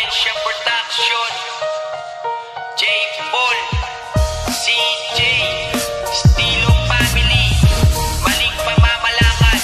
Valencia Production, J. Paul, CJ, Estilo Family, maling pamamalakad.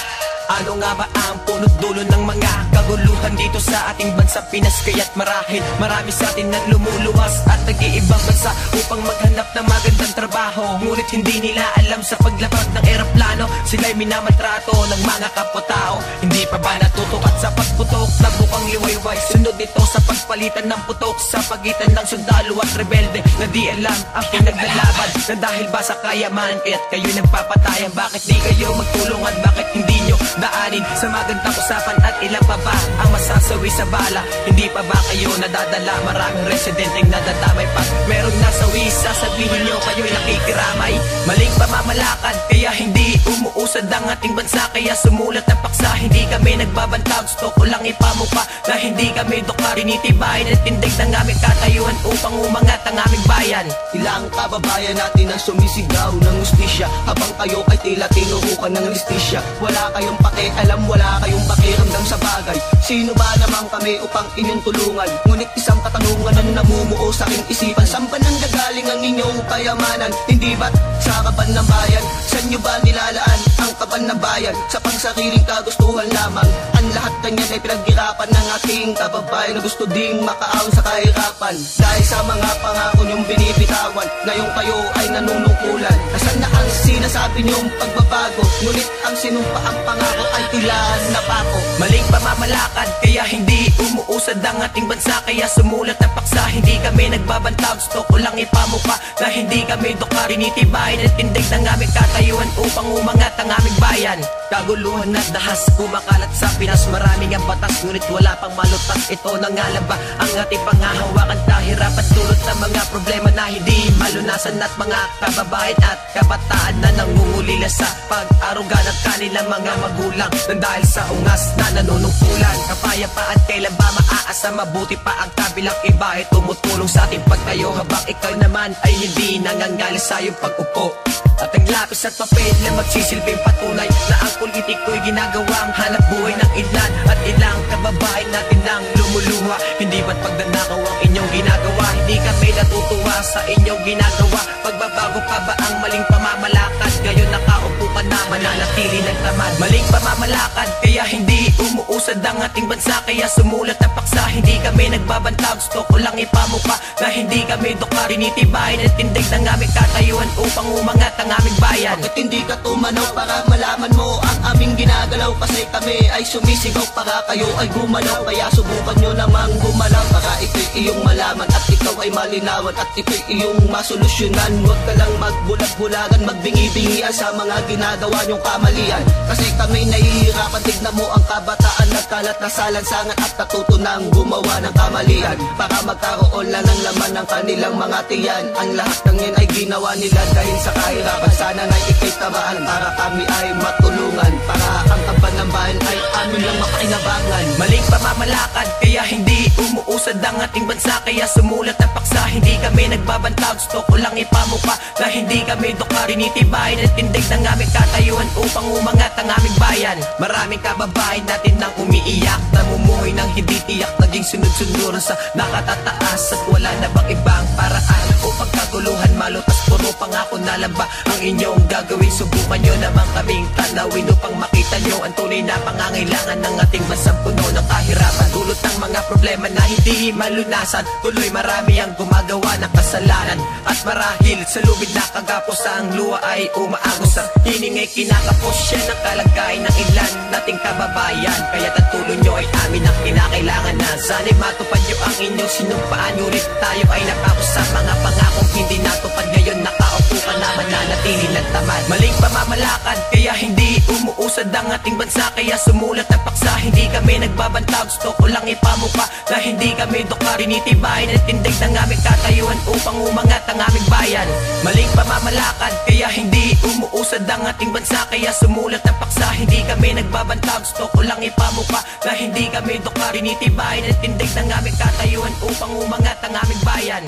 Ano nga ba ang punot dulo ng mga kaguluhan dito sa ating bansa Pinas? Kaya't marami sa atin nang lumuluwas at nag-iibang bansa upang maghanap ng magandang trabaho. Ngunit hindi nila alam sa paglapag ng eroplano, sila'y minamaltrato ng mga kapwa-tao. Hindi pa ba natutukat sa pagputok na bukang liwayway? Sunod nito sa pagpalitan ng putok sa pagitan ng sundalo at rebelde na di alam ang pinaglalaban. Na dahil ba sa kayaman kaya't kayo nagpapatayan? Bakit di kayo magtulungan? Bakit hindi nyo daanin sa magandang usapan? At ilan pa ba ang masasawi sa bala? Hindi pa ba kayo nadadala? Maraming residenteng nadadamay. Pag meron nasawi, sasabihin nyo kayo'y nakikiramay. Maling pamamalakad, kaya hindi umuusad ang ating bansa. Kaya sumulat ang paksa, hindi kami nagbabantag. Gusto ko lang ipamuka na hindi kami dokar. Tinitibayan at tindig ng aming katayuan upang umangat ang aming bayan. Ilang kababayan natin ang sumisigaw ng ustisya, habang kayo ay tila tinurukan ng listisya. Wala kayong pakialam, wala kayong pakiramdam sa bagay. Sino ba naman kami upang inyong tulungan? Ngunit isang katanungan ang namumuo sa aking isipan: saan ba nanggagaling ang inyong kayamanan? Hindi ba't sa kaban ng bayan? Saan nyo ba nilalaan ang kaban ng bayan? Sa pangsariling kagustuhan lamang. Ang lahat kanyan ay pinaghirapan ng ating kababayan na gusto ding makaahon sa kahirapan. Dahil sa mga pangako nyong binibitawan, ngayon kayo ay nanunungkulan. Nasaan na ang sinasabi nyong pagbabago? Ngunit ang sinumpaang pangako ay tila napako. Maling pamamalakad, kaya hindi umuusad ang ating bansa. Kaya sumulat ang paksa, hindi kami nagbabantag. Gusto ko lang ipamuka na hindi kami dokar. Tinitibayan at tindig ng aming katayuan upang umangat ang aming bayan. Kaguluhan at dahas kumakalat sa Pinas. Maraming ang batas, ngunit wala pang malutas. Ito na nga lang ba ang ating panghahawakan? Kahirapan dulot ng mga problema na hindi malunasan, at mga kababayan at kabataan na nangungulila sa pag-arugan at kanilang mga magulang nang dahil sa ungas na nanunungkulan. Kapayapaan kailan ba maaasa? Mabuti pa ang kabilang iba ay tumutulong sa ating pagtayo, habang ikaw naman ay hindi nangangalis sa iyong pag-upo. At ang lapis at papel na magsisilbing patunay na ang politiko'y ginagawang hanap buhay ng ilan at ilang kababayan natin nang lumuluha. Hindi ba't pagdanakaw ang inyong ginagawa? Hindi kami natutuwa sa inyong ginagawa. Pagbabago pa ba ang maling pamamalakad? Ngayon nakaupo ka na, mananatili ng tamad. Maling pamamalakad, kaya hindi umuusad ang ating bansa. Kaya sumulat ang paksa, hindi kami nagbabantag. Gusto ko lang ipamuka na hindi kami dokar. Tinitibayan at tindig ng aming katayuan upang umangat ang aming bayan. Bakit hindi ka tumanaw para malaman mo ang aming ginagalaw? Kasi kami ay sumisigaw para kayo ay gumalaw. Kaya subukan nyo namang gumalaw para ito'y iyong malaman at ikaw ay malinawan at ito'y iyong masolusyonan. Huwag ka lang magbulag-bulagan, magbingi-bingian sa mga ginagawa nyong kamalian. Kasi kami nahihirapan, tignan mo ang kabataan na kalat na salansangan at natuto nang gumawa ng kamalian para magkaroon lang ng laman ng kanilang mga tiyan. Ang lahat ng yan ay ginawa nila dahil sa kahirapan. Sana na'y ikay tamaan para kami ay matulungan, para ang kaban ng bayan ay amin lang mapakinabangan. Maling pamamalakad, kaya hindi umuusad ang ating bansa. Kaya sumulat ang paksa, hindi kami nagbabantag. Gusto ko lang ipamuka na hindi kami dokar. Tinitibayan at tindig ng aming katayuan upang umangat ang aming bayan. Maraming kababayan natin nang umiiyak, namumuhay ng hindi tiyak, naging sunod-sunod sa nakatataas. At wala na bang ibang paraan upang kaguluhan malutas? Puro pangako na lang ba ang inyong gagawin? Subukan nyo naman kaming tanawin upang makita nyo ang tunay na pangangailangan ng ating bansang puno ng kahirapan. Dulot ng mga problema na hindi malunasan, tuloy marami ang gumagawa ng kasalanan. At marahil sa lubid na kagapos ang luha ay umaagos. Ang hining ay kinakapos, siya ng kalagayan ng ilan nating kababayan. Kaya ang tulong nyo ay amin ang kinakailangan na sana'y matupad nyo ang inyong sinumpaan. Ngunit tayo ay napako sa mga pangakong hindi natupad. Ngayon nakaupo ka na, mananatili ng tamad. Maling pamamalakad, kaya hindi umuusad ang ating bansa. Kaya sumulat ang paksa, hindi kami nagbabantag. Gusto ko lang ipamuka na hindi kami dokar. Tinitibayan at tindig ng aming katayuan upang umangat ang aming bayan. Maling pamamalakad, kaya hindi umuusad ang ating bansa. Kaya sumulat ang paksa, hindi kami nagbabantag. Gusto ko lang ipamuka na hindi kami dokar. Tinitibayan at tindig ng aming katayuan upang umangat ang aming bayan.